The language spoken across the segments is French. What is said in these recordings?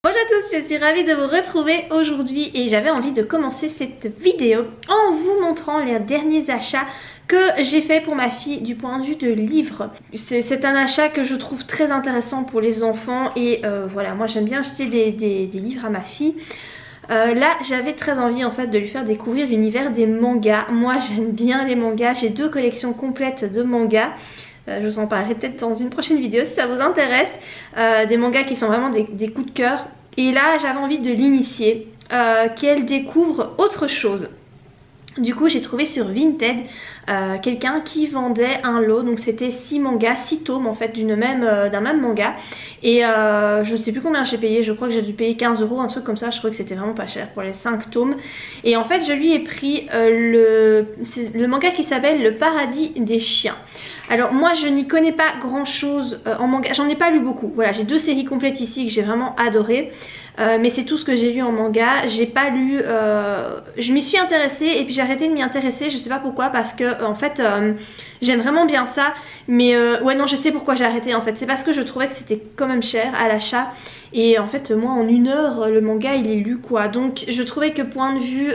Bonjour à tous, je suis ravie de vous retrouver aujourd'hui et j'avais envie de commencer cette vidéo en vous montrant les derniers achats que j'ai fait pour ma fille du point de vue de livres. C'est un achat que je trouve très intéressant pour les enfants et voilà, moi j'aime bien acheter des livres à ma fille. Là j'avais très envie en fait de lui faire découvrir l'univers des mangas. Moi j'aime bien les mangas, j'ai 2 collections complètes de mangas. Je vous en parlerai peut-être dans une prochaine vidéo si ça vous intéresse. Des mangas qui sont vraiment des coups de cœur. Et là j'avais envie de l'initier, qu'elle découvre autre chose. Du coup j'ai trouvé sur Vinted quelqu'un qui vendait un lot, donc c'était 6 mangas, 6 tomes en fait d'un même manga. Et je sais plus combien j'ai payé, je crois que j'ai dû payer 15 €, un truc comme ça, je trouvais que c'était vraiment pas cher pour les 5 tomes. Et en fait je lui ai pris le manga qui s'appelle Le Paradis des Chiens. Alors moi je n'y connais pas grand chose en manga, j'en ai pas lu beaucoup, voilà j'ai 2 séries complètes ici que j'ai vraiment adoré. Mais c'est tout ce que j'ai lu en manga. J'ai pas lu, je m'y suis intéressée et puis j'ai arrêté de m'y intéresser, je sais pas pourquoi, parce que en fait j'aime vraiment bien ça. Mais ouais non, je sais pourquoi j'ai arrêté en fait, c'est parce que je trouvais que c'était quand même cher à l'achat. Et en fait moi en 1 heure le manga il est lu quoi. Donc je trouvais que point de vue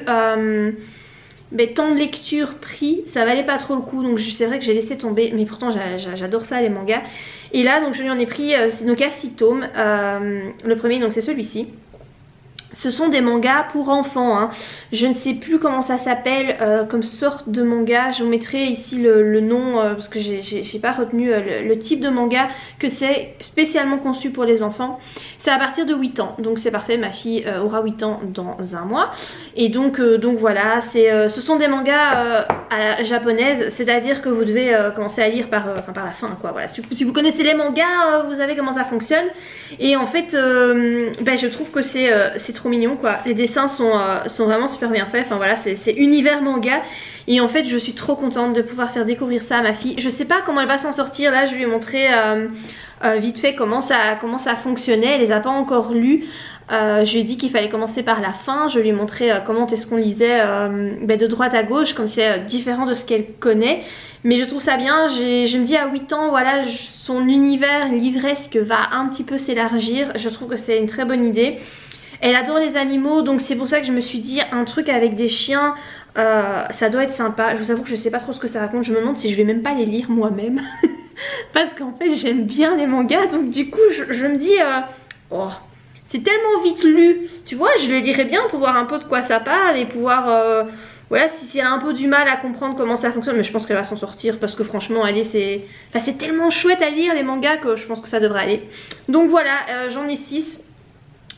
temps de lecture, prix, ça valait pas trop le coup. Donc c'est vrai que j'ai laissé tomber, mais pourtant j'adore ça les mangas. Et là donc je lui en ai pris donc à 6 tomes. Le premier donc c'est celui-ci. Ce sont des mangas pour enfants, hein. Je ne sais plus comment ça s'appelle comme sorte de manga. Je vous mettrai ici le nom parce que j'ai pas retenu le type de manga que c'est, spécialement conçu pour les enfants. C'est à partir de 8 ans, donc c'est parfait, ma fille aura 8 ans dans un mois. Et donc voilà, ce sont des mangas à la japonaise, c'est-à-dire que vous devez commencer à lire par la fin quoi. Voilà. Si vous connaissez les mangas, vous savez comment ça fonctionne. Et en fait je trouve que c'est trop mignon quoi. Les dessins sont vraiment super bien faits, enfin voilà, c'est univers manga. Et en fait je suis trop contente de pouvoir faire découvrir ça à ma fille. Je sais pas comment elle va s'en sortir, là je lui ai montré vite fait comment ça fonctionnait. Elle les a pas encore lus. Je lui ai dit qu'il fallait commencer par la fin. Je lui ai montré comment est-ce qu'on lisait de droite à gauche, comme c'est différent de ce qu'elle connaît. Mais je trouve ça bien, je me dis à 8 ans, voilà, son univers livresque va un petit peu s'élargir. Je trouve que c'est une très bonne idée. Elle adore les animaux, donc c'est pour ça que je me suis dit un truc avec des chiens, ça doit être sympa. Je vous avoue que je sais pas trop ce que ça raconte, je me demande si je vais même pas les lire moi-même. Parce qu'en fait j'aime bien les mangas, donc du coup je me dis oh, c'est tellement vite lu, tu vois, je le lirai bien pour voir un peu de quoi ça parle et pouvoir voilà, si elle a un peu du mal à comprendre comment ça fonctionne, mais je pense qu'elle va s'en sortir parce que franchement c'est tellement chouette à lire les mangas que je pense que ça devrait aller. Donc voilà, j'en ai 6.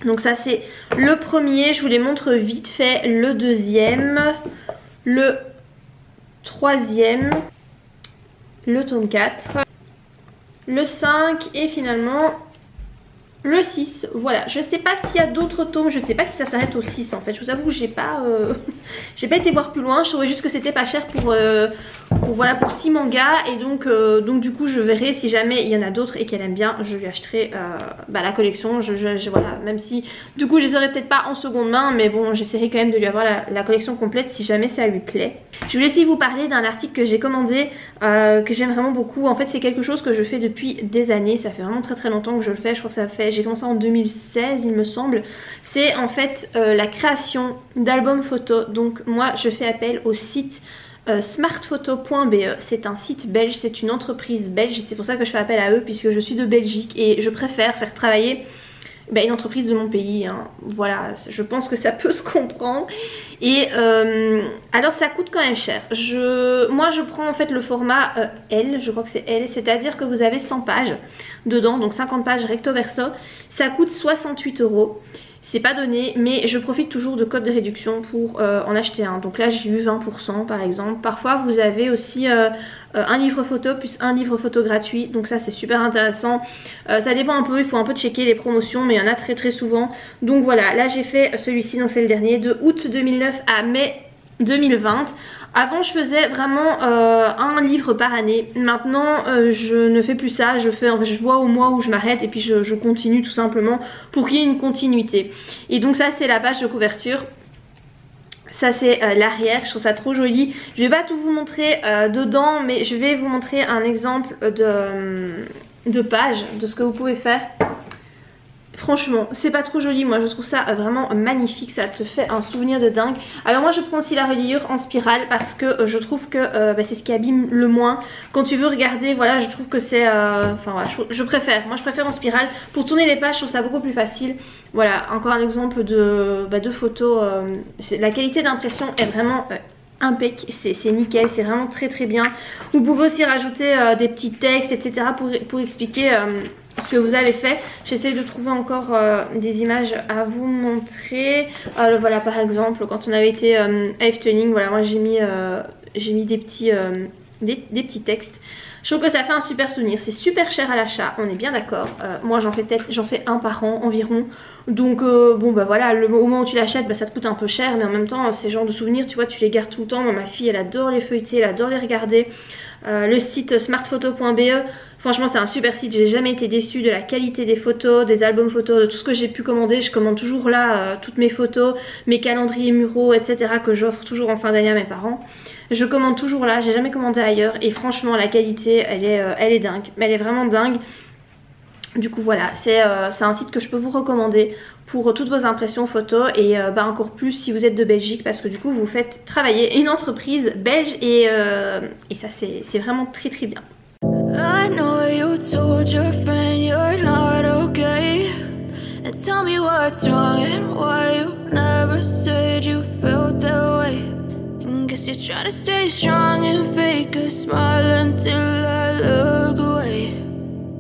Donc ça c'est le premier, je vous les montre vite fait, le deuxième, le troisième, le tome 4, le 5 et finalement le 6. Voilà, je sais pas s'il y a d'autres tomes, je sais pas si ça s'arrête au 6 en fait. Je vous avoue que j'ai pas été voir plus loin, je trouvais juste que c'était pas cher pour 6 mangas. Et donc du coup je verrai si jamais il y en a d'autres et qu'elle aime bien, je lui achèterai la collection. Voilà, même si du coup je les aurai peut-être pas en seconde main, mais bon j'essaierai quand même de lui avoir la collection complète si jamais ça lui plaît. Je voulais aussi vous parler d'un article que j'ai commandé, que j'aime vraiment beaucoup. En fait c'est quelque chose que je fais depuis des années, ça fait vraiment très longtemps que je le fais. Je crois que ça fait, j'ai commencé en 2016 il me semble. C'est en fait la création d'albums photos. Donc moi je fais appel au site smartphoto.be. C'est un site belge, c'est une entreprise belge, c'est pour ça que je fais appel à eux puisque je suis de Belgique et je préfère faire travailler une entreprise de mon pays, hein. Voilà, je pense que ça peut se comprendre. Et alors ça coûte quand même cher. Moi je prends en fait le format L, je crois que c'est L, c'est à dire que vous avez 100 pages dedans, donc 50 pages recto verso. Ça coûte 68 €. C'est pas donné, mais je profite toujours de codes de réduction pour en acheter un. Donc là j'ai eu 20% par exemple. Parfois vous avez aussi un livre photo plus un livre photo gratuit. Donc ça c'est super intéressant. Ça dépend un peu, il faut un peu checker les promotions, mais il y en a très souvent. Donc voilà, là j'ai fait celui-ci, donc c'est le dernier, de août 2009 à mai 2020. Avant je faisais vraiment un livre par année. Maintenant je ne fais plus ça, je vois au mois où je m'arrête et puis je continue tout simplement pour qu'il y ait une continuité. Et donc ça c'est la page de couverture. Ça c'est l'arrière, je trouve ça trop joli. Je vais pas tout vous montrer dedans, mais je vais vous montrer un exemple de page, de ce que vous pouvez faire. Franchement, c'est pas trop joli, moi je trouve ça vraiment magnifique, ça te fait un souvenir de dingue. Alors moi je prends aussi la reliure en spirale parce que je trouve que c'est ce qui abîme le moins. Quand tu veux regarder, voilà, je trouve que c'est... enfin voilà, je préfère, moi je préfère en spirale. Pour tourner les pages, je trouve ça beaucoup plus facile. Voilà, encore un exemple de photos. La qualité d'impression est vraiment... impec, c'est nickel, c'est vraiment très très bien. Vous pouvez aussi rajouter des petits textes, etc. pour expliquer ce que vous avez fait. J'essaie de trouver encore des images à vous montrer. Voilà, par exemple, quand on avait été à Efteling, voilà, moi j'ai mis des petits textes. Je trouve que ça fait un super souvenir. C'est super cher à l'achat, on est bien d'accord. Moi j'en fais un par an environ. Donc bon bah voilà, au moment où tu l'achètes, bah, ça te coûte un peu cher. Mais en même temps, ces genres de souvenirs, tu vois, tu les gardes tout le temps. Moi, ma fille, elle adore les feuilleter, elle adore les regarder. Le site smartphoto.be, franchement c'est un super site. J'ai jamais été déçue de la qualité des photos, des albums photos, de tout ce que j'ai pu commander. Je commande toujours là toutes mes photos, mes calendriers muraux, etc. que j'offre toujours en fin d'année à mes parents. Je commande toujours là, j'ai jamais commandé ailleurs. Et franchement la qualité elle est dingue, elle est vraiment dingue. Du coup voilà, c'est un site que je peux vous recommander pour toutes vos impressions photos et encore plus si vous êtes de Belgique, parce que du coup vous faites travailler une entreprise belge et ça c'est vraiment très très bien. I know you told your friend you're not okay, and tell me what's wrong and why you never said you felt that way. And guess you're trying to stay strong and fake a smile until I look away.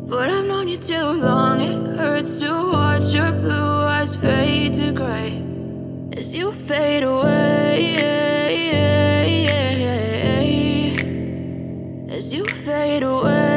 But I've known you too long, it hurts to watch your blue eyes fade to grey as you fade away, as you fade away.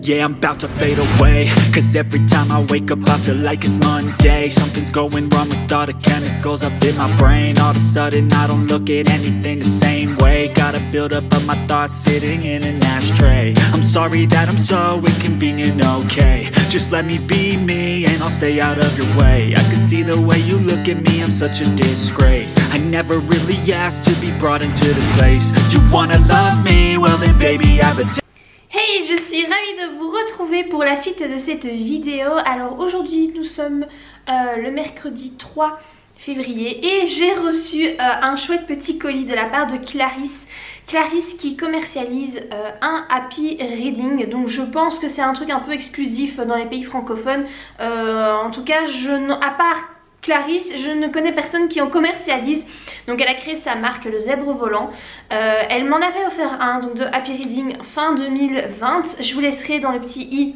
Yeah, I'm about to fade away, cause every time I wake up I feel like it's Monday. Something's going wrong with all the chemicals up in my brain. All of a sudden I don't look at anything the same way. Got a build up of my thoughts sitting in an ashtray. I'm sorry that I'm so inconvenient, okay. Just let me be me and I'll stay out of your way. I can see the way you look at me, I'm such a disgrace. I never really asked to be brought into this place. You wanna love me? Well then baby I have a Hey, je suis ravie de vous retrouver pour la suite de cette vidéo. Alors aujourd'hui nous sommes le mercredi 3 février et j'ai reçu un chouette petit colis de la part de Clarisse. Clarisse qui commercialise un happy reading, donc je pense que c'est un truc un peu exclusif dans les pays francophones. En tout cas, à part Clarisse, je ne connais personne qui en commercialise. Donc elle a créé sa marque, le Zèbre Volant. Elle m'en avait offert un, donc de Happy Reading fin 2020. Je vous laisserai dans le petit i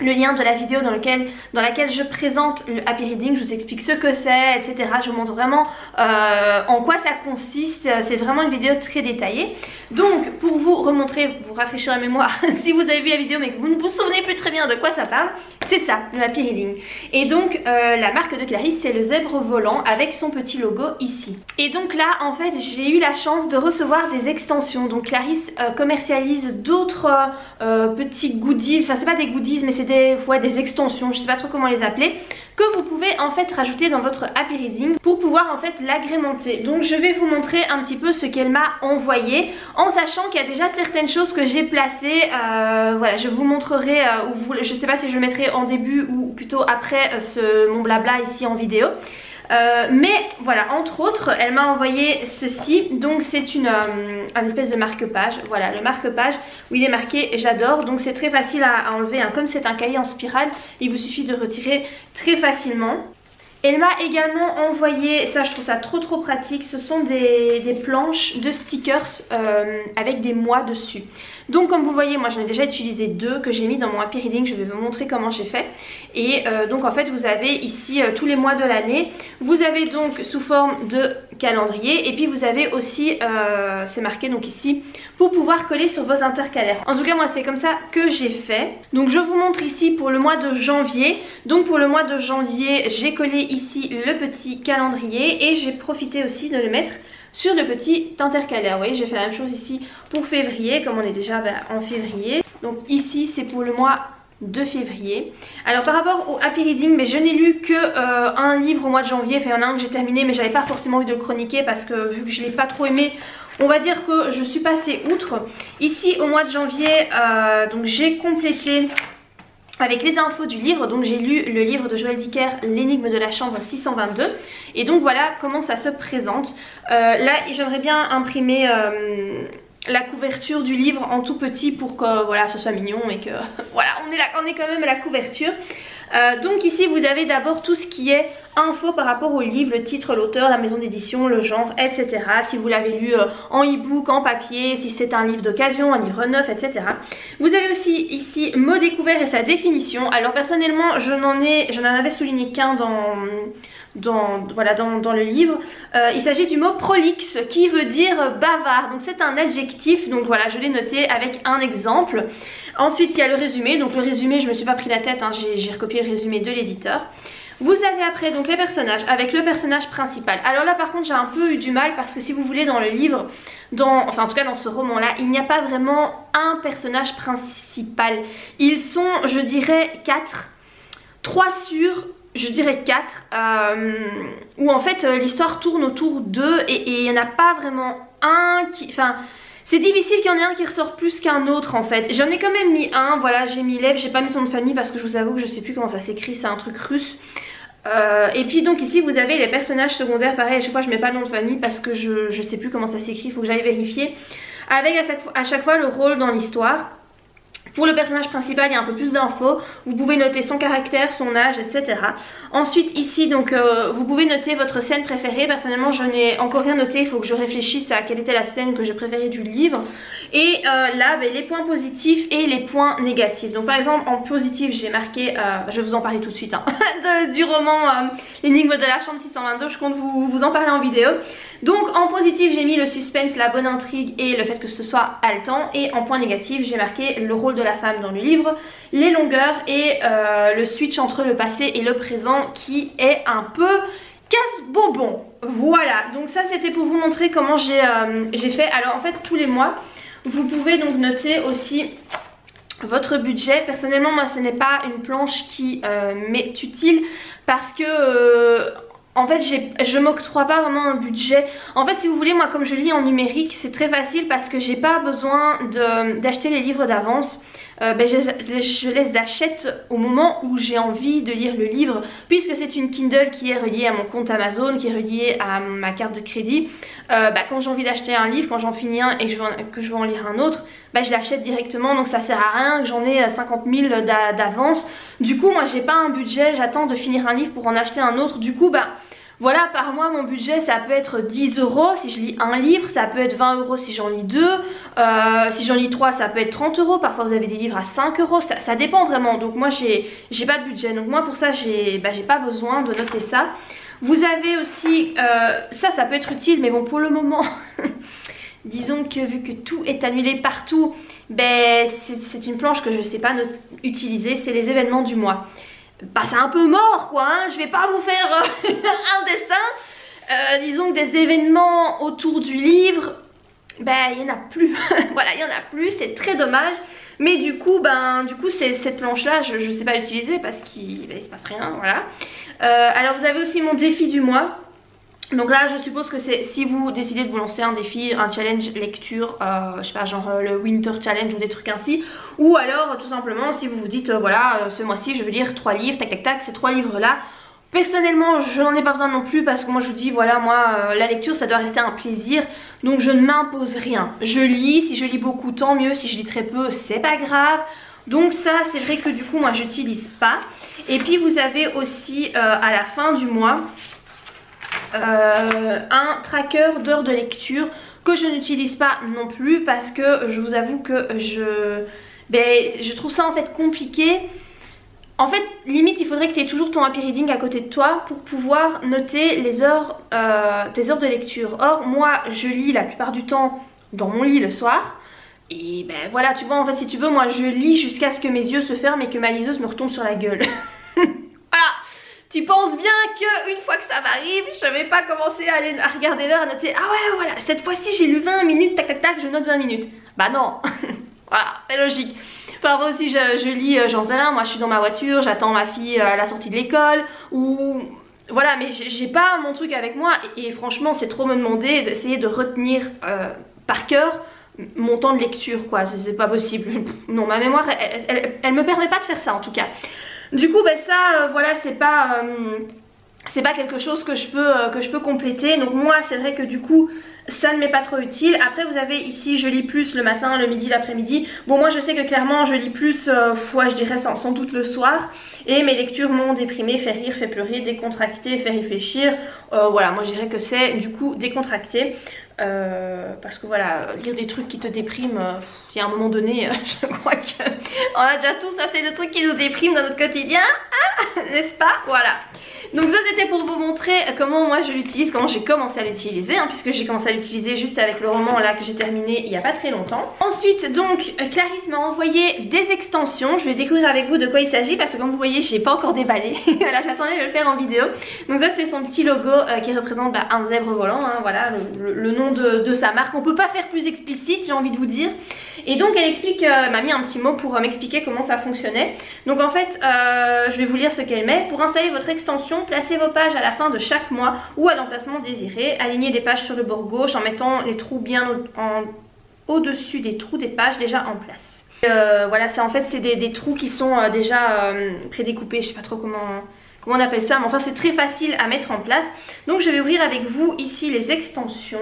le lien de la vidéo dans laquelle je présente le Happy Reading, je vous explique ce que c'est, etc. Je vous montre vraiment en quoi ça consiste. C'est vraiment une vidéo très détaillée. Donc pour vous remontrer, vous rafraîchir la mémoire, si vous avez vu la vidéo mais que vous ne vous souvenez plus très bien de quoi ça parle, c'est ça, le Happy Reading. Et donc la marque de Clarisse, c'est le Zèbre Volant avec son petit logo ici. Et donc là en fait j'ai eu la chance de recevoir des extensions. Donc Clarisse commercialise d'autres petits goodies, enfin c'est pas des goodies mais c'est des extensions, je sais pas trop comment les appeler, que vous pouvez en fait rajouter dans votre Happy Reading pour pouvoir en fait l'agrémenter. Donc je vais vous montrer un petit peu ce qu'elle m'a envoyé, en sachant qu'il y a déjà certaines choses que j'ai placées. Voilà, je vous montrerai, je sais pas si je le mettrai en début ou plutôt après mon blabla ici en vidéo. Mais voilà, entre autres elle m'a envoyé ceci. Donc c'est un espèce de marque-page. Voilà, le marque-page où il est marqué j'adore. Donc c'est très facile à enlever hein. Comme c'est un cahier en spirale, il vous suffit de retirer très facilement. Elle m'a également envoyé, ça je trouve ça trop pratique, ce sont des planches de stickers avec des mois dessus. Donc comme vous voyez, moi j'en ai déjà utilisé deux que j'ai mis dans mon Happy Reading, je vais vous montrer comment j'ai fait. Et donc en fait vous avez ici tous les mois de l'année, vous avez donc sous forme de calendrier et puis vous avez aussi, c'est marqué donc ici, pour pouvoir coller sur vos intercalaires. En tout cas moi c'est comme ça que j'ai fait. Donc je vous montre ici pour le mois de janvier. Donc pour le mois de janvier j'ai collé ici le petit calendrier et j'ai profité aussi de le mettre sur le petit intercalaire. Vous voyez, j'ai fait la même chose ici pour février, comme on est déjà en février. Donc ici c'est pour le mois de février. Alors par rapport au Happy Reading, mais je n'ai lu que un livre au mois de janvier. Enfin il y en a un que j'ai terminé mais j'avais pas forcément envie de le chroniquer parce que vu que je l'ai pas trop aimé, on va dire que je suis passée outre. Ici au mois de janvier, donc j'ai complété avec les infos du livre. Donc j'ai lu le livre de Joël Dicker, L'énigme de la chambre 622. Et donc voilà comment ça se présente. Là j'aimerais bien imprimer la couverture du livre en tout petit pour que voilà, ce soit mignon et que voilà, on est quand même à la couverture. Donc ici vous avez d'abord tout ce qui est info par rapport au livre, le titre, l'auteur, la maison d'édition, le genre, etc. Si vous l'avez lu en e-book, en papier, si c'est un livre d'occasion, un livre neuf, etc. Vous avez aussi ici mot découvert et sa définition. Alors personnellement je n'en avais souligné qu'un dans le livre. Il s'agit du mot prolixe qui veut dire bavard, donc c'est un adjectif, donc voilà je l'ai noté avec un exemple. Ensuite il y a le résumé, donc le résumé je me suis pas pris la tête, hein, j'ai recopié le résumé de l'éditeur. Vous avez après donc les personnages avec le personnage principal. Alors là par contre j'ai un peu eu du mal parce que si vous voulez dans le livre, enfin en tout cas dans ce roman là, il n'y a pas vraiment un personnage principal. Ils sont je dirais 4, 3 sur je dirais 4, où en fait l'histoire tourne autour d'eux et il n'y en a pas vraiment un qui... Enfin, c'est difficile qu'il y en ait un qui ressort plus qu'un autre en fait. J'en ai quand même mis un, voilà j'ai mis Lev, j'ai pas mis son nom de famille parce que je vous avoue que je sais plus comment ça s'écrit, c'est un truc russe. Et puis donc ici vous avez les personnages secondaires, pareil à chaque fois je mets pas le nom de famille parce que je sais plus comment ça s'écrit, il faut que j'aille vérifier. Avec à chaque fois le rôle dans l'histoire. Pour le personnage principal il y a un peu plus d'infos, vous pouvez noter son caractère, son âge, etc. Ensuite ici donc vous pouvez noter votre scène préférée. Personnellement je n'ai encore rien noté, il faut que je réfléchisse à quelle était la scène que j'ai préférée du livre. Et là les points positifs et les points négatifs. Donc par exemple en positif j'ai marqué, je vais vous en parler tout de suite hein, du roman L'énigme de la chambre 622, je compte vous en parler en vidéo. Donc en positif j'ai mis le suspense, la bonne intrigue et le fait que ce soit haletant. Et en point négatif j'ai marqué le rôle de la femme dans le livre, les longueurs et le switch entre le passé et le présent qui est un peu casse-bonbon. Voilà, donc ça c'était pour vous montrer comment j'ai fait. Alors en fait tous les mois vous pouvez donc noter aussi votre budget. Personnellement moi ce n'est pas une planche qui m'est utile parce que... en fait je m'octroie pas vraiment un budget. En fait si vous voulez moi comme je lis en numérique c'est très facile parce que j'ai pas besoin d'acheter les livres d'avance. Je les achète au moment où j'ai envie de lire le livre, puisque c'est une Kindle qui est reliée à mon compte Amazon, qui est reliée à ma carte de crédit. Quand j'ai envie d'acheter un livre, quand j'en finis un et que je veux en lire un autre, je l'achète directement, donc ça sert à rien que j'en ai 50 000 d'avance. Du coup moi j'ai pas un budget, j'attends de finir un livre pour en acheter un autre. Du coup voilà, par mois mon budget ça peut être 10 € si je lis un livre, ça peut être 20 € si j'en lis 2, si j'en lis 3 ça peut être 30 €, parfois vous avez des livres à 5 €, ça dépend vraiment. Donc moi j'ai pas de budget, donc moi pour ça j'ai pas besoin de noter ça. Vous avez aussi, ça peut être utile mais bon pour le moment, disons que vu que tout est annulé partout, c'est une planche que je sais pas utiliser, c'est les événements du mois. C'est un peu mort quoi, hein. Je vais pas vous faire un dessin. Disons que des événements autour du livre, il y en a plus. Voilà, il y en a plus, c'est très dommage. Mais du coup, cette planche là, je sais pas l'utiliser parce qu'il se passe rien, voilà. Alors vous avez aussi mon défi du mois. Donc là je suppose que c'est si vous décidez de vous lancer un défi, un challenge lecture, je sais pas genre le winter challenge ou des trucs ainsi. Ou alors tout simplement si vous vous dites voilà ce mois-ci je vais lire 3 livres, tac tac tac, ces 3 livres là. Personnellement je n'en ai pas besoin non plus parce que moi je vous dis voilà moi la lecture ça doit rester un plaisir. Donc je ne m'impose rien. Je lis, si je lis beaucoup tant mieux, si je lis très peu c'est pas grave. Donc ça c'est vrai que du coup moi j'utilise pas. Et puis vous avez aussi à la fin du mois un tracker d'heures de lecture que je n'utilise pas non plus parce que je vous avoue que je trouve ça en fait compliqué. En fait limite il faudrait que tu aies toujours ton happy reading à côté de toi pour pouvoir noter les heures, tes heures de lecture. Or moi je lis la plupart du temps dans mon lit le soir. Et voilà tu vois en fait si tu veux moi je lis jusqu'à ce que mes yeux se ferment et que ma liseuse me retombe sur la gueule. Voilà. Tu penses bien qu'une fois que ça m'arrive, je vais pas commencer à regarder l'heure, à noter ah ouais voilà cette fois-ci j'ai lu 20 minutes, tac tac tac, je note 20 minutes. Bah non. Voilà, c'est logique. Parfois aussi je lis, j'en sais rien, moi je suis dans ma voiture, j'attends ma fille à la sortie de l'école ou... Voilà, mais j'ai pas mon truc avec moi et franchement c'est trop me demander d'essayer de retenir par cœur mon temps de lecture quoi, c'est pas possible. Non, ma mémoire elle me permet pas de faire ça en tout cas. Du coup bah ça voilà, c'est pas quelque chose que je peux compléter. Donc moi c'est vrai que du coup ça ne m'est pas trop utile. Après vous avez ici je lis plus le matin, le midi, l'après-midi. Bon moi je sais que clairement je lis plus je dirais sans doute le soir. Et mes lectures m'ont déprimé, fait rire, fait pleurer, décontracté, fait réfléchir. Voilà, moi je dirais que c'est du coup décontracté. Parce que voilà, lire des trucs qui te dépriment, il y a un moment donné, je crois que on a déjà tous assez de trucs qui nous dépriment dans notre quotidien, hein, n'est-ce pas? Voilà. Donc ça c'était pour vous montrer comment moi je l'utilise, comment j'ai commencé à l'utiliser, hein, puisque j'ai commencé à l'utiliser juste avec le roman là que j'ai terminé il n'y a pas très longtemps. Ensuite donc Clarisse m'a envoyé des extensions, je vais découvrir avec vous de quoi il s'agit parce que comme vous voyez je n'ai pas encore déballé, voilà, j'attendais de le faire en vidéo. Donc ça c'est son petit logo qui représente un zèbre volant, hein, voilà le nom de sa marque. On peut pas faire plus explicite, j'ai envie de vous dire. Et donc elle explique, m'a mis un petit mot pour m'expliquer comment ça fonctionnait. Donc en fait je vais vous lire ce qu'elle met. Pour installer votre extension, placez vos pages à la fin de chaque mois ou à l'emplacement désiré. Alignez les pages sur le bord gauche en mettant les trous bien au-dessus des trous des pages déjà en place. Voilà, c'est en fait c'est des trous qui sont déjà prédécoupés, je sais pas trop comment on appelle ça, mais enfin c'est très facile à mettre en place. Donc je vais ouvrir avec vous ici les extensions.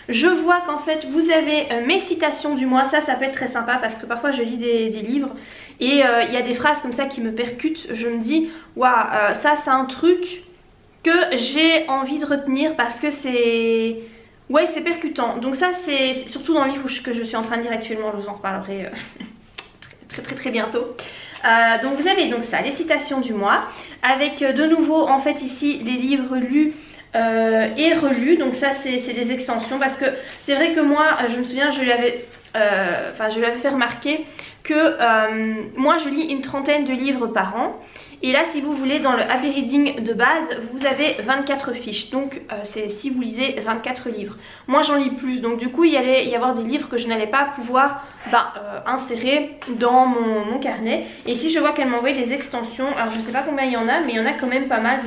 Je vois qu'en fait vous avez mes citations du mois, ça peut être très sympa parce que parfois je lis des livres et il y a des phrases comme ça qui me percutent. Je me dis waouh, ça c'est un truc que j'ai envie de retenir parce que c'est... ouais, c'est percutant. Donc ça c'est surtout dans le livre que je suis en train de lire actuellement, je vous en reparlerai très bientôt. Donc vous avez donc ça, les citations du mois, avec de nouveau en fait ici les livres lus et relus. Donc ça c'est des extensions parce que c'est vrai que moi je me souviens je lui avais fait remarquer que moi je lis une trentaine de livres par an. Et là si vous voulez dans le Happy Reading de base vous avez 24 fiches. Donc c'est si vous lisez 24 livres. Moi j'en lis plus, donc du coup il y allait y avoir des livres que je n'allais pas pouvoir insérer dans mon carnet. Et ici je vois qu'elle m'a envoyé des extensions. Alors je sais pas combien il y en a mais il y en a quand même pas mal.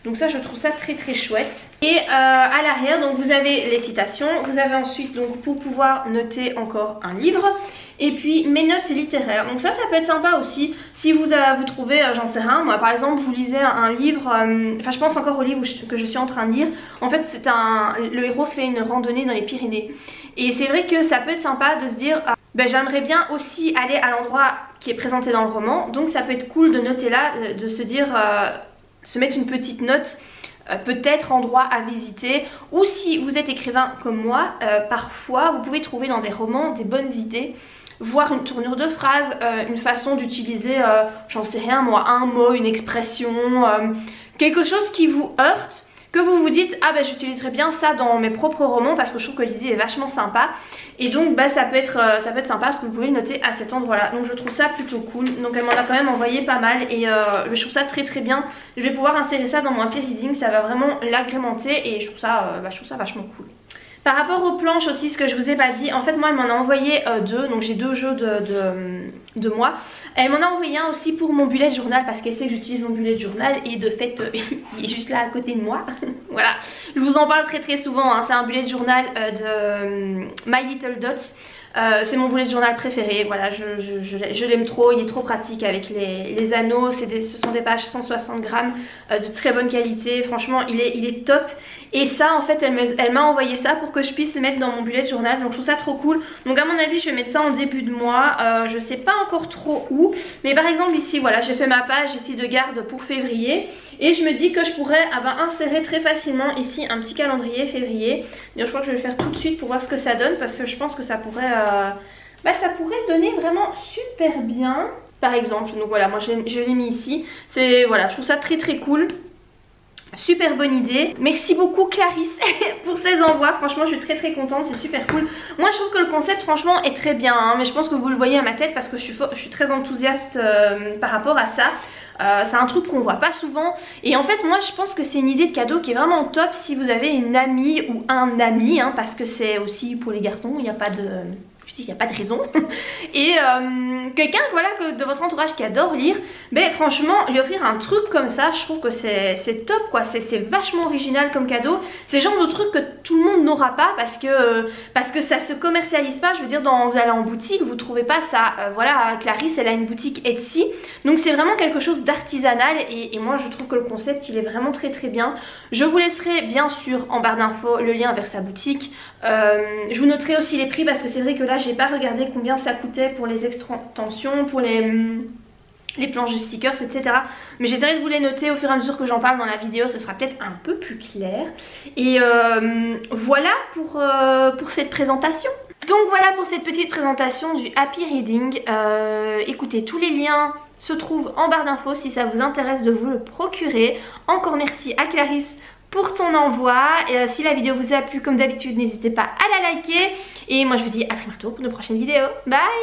Donc ça je trouve ça très chouette. Et à l'arrière donc vous avez les citations. Vous avez ensuite donc pour pouvoir noter encore un livre. Et puis mes notes littéraires, donc ça peut être sympa aussi si vous trouvez, j'en sais rien, moi par exemple vous lisez un livre, enfin je pense encore au livre que je suis en train de lire. En fait c'est le héros fait une randonnée dans les Pyrénées. Et c'est vrai que ça peut être sympa de se dire j'aimerais bien aussi aller à l'endroit qui est présenté dans le roman. Donc ça peut être cool de noter là, de se dire, se mettre une petite note. Peut-être endroit à visiter, ou si vous êtes écrivain comme moi, parfois vous pouvez trouver dans des romans des bonnes idées, voir une tournure de phrase, une façon d'utiliser, j'en sais rien moi, un mot, une expression, quelque chose qui vous heurte, que vous vous dites ah j'utiliserai bien ça dans mes propres romans parce que je trouve que l'idée est vachement sympa. Et donc ça peut être sympa parce que vous pouvez le noter à cet endroit là. Donc je trouve ça plutôt cool. Donc elle m'en a quand même envoyé pas mal et je trouve ça très bien. Je vais pouvoir insérer ça dans mon Happy Reading, ça va vraiment l'agrémenter et je trouve ça vachement cool. Par rapport aux planches aussi, ce que je vous ai pas dit, en fait moi elle m'en a envoyé deux, donc j'ai deux jeux de moi. Elle m'en a envoyé un aussi pour mon bullet journal parce qu'elle sait que j'utilise mon bullet journal et de fait il est juste là à côté de moi. Voilà, je vous en parle très souvent, hein. C'est un bullet journal de My Little Dots. C'est mon bullet journal préféré, voilà, je l'aime trop, il est trop pratique avec les anneaux, ce sont des pages 160 grammes de très bonne qualité, franchement il est top. Et ça en fait elle m'a envoyé ça pour que je puisse le mettre dans mon bullet journal, donc je trouve ça trop cool. Donc à mon avis je vais mettre ça en début de mois, je sais pas encore trop où, mais par exemple ici voilà j'ai fait ma page ici de garde pour février. Et je me dis que je pourrais insérer très facilement ici un petit calendrier février. D'ailleurs je crois que je vais le faire tout de suite pour voir ce que ça donne parce que je pense que ça pourrait donner vraiment super bien. Par exemple, donc voilà, moi je l'ai mis ici. Voilà, je trouve ça très cool. Super bonne idée. Merci beaucoup Clarisse pour ces envois. Franchement je suis très contente, c'est super cool. Moi je trouve que le concept franchement est très bien, hein, mais je pense que vous le voyez à ma tête parce que je suis très enthousiaste par rapport à ça. C'est un truc qu'on voit pas souvent et en fait moi je pense que c'est une idée de cadeau qui est vraiment top si vous avez une amie ou un ami, hein, parce que c'est aussi pour les garçons, il n'y a pas de... dis qu'il n'y a pas de raison. Et quelqu'un voilà, de votre entourage qui adore lire, ben franchement lui offrir un truc comme ça, je trouve que c'est top quoi, c'est vachement original comme cadeau. C'est le genre de truc que tout le monde n'aura pas parce que ça se commercialise pas. Je veux dire, vous allez en boutique, vous trouvez pas ça. Voilà, Clarisse elle a une boutique Etsy, donc c'est vraiment quelque chose d'artisanal et moi je trouve que le concept il est vraiment très bien. Je vous laisserai bien sûr en barre d'infos le lien vers sa boutique. Je vous noterai aussi les prix parce que c'est vrai que là j'ai pas regardé combien ça coûtait pour les extensions, pour les planches de stickers, etc. Mais j'essaierai de vous les noter au fur et à mesure que j'en parle dans la vidéo, ce sera peut-être un peu plus clair. Et voilà pour cette présentation. Donc voilà pour cette petite présentation du Happy Reading. Écoutez, tous les liens se trouvent en barre d'infos si ça vous intéresse de vous le procurer. Encore merci à Clarisse pour ton envoi. Et si la vidéo vous a plu, comme d'habitude, n'hésitez pas à la liker. Et moi je vous dis à très bientôt pour de prochaines vidéos. Bye!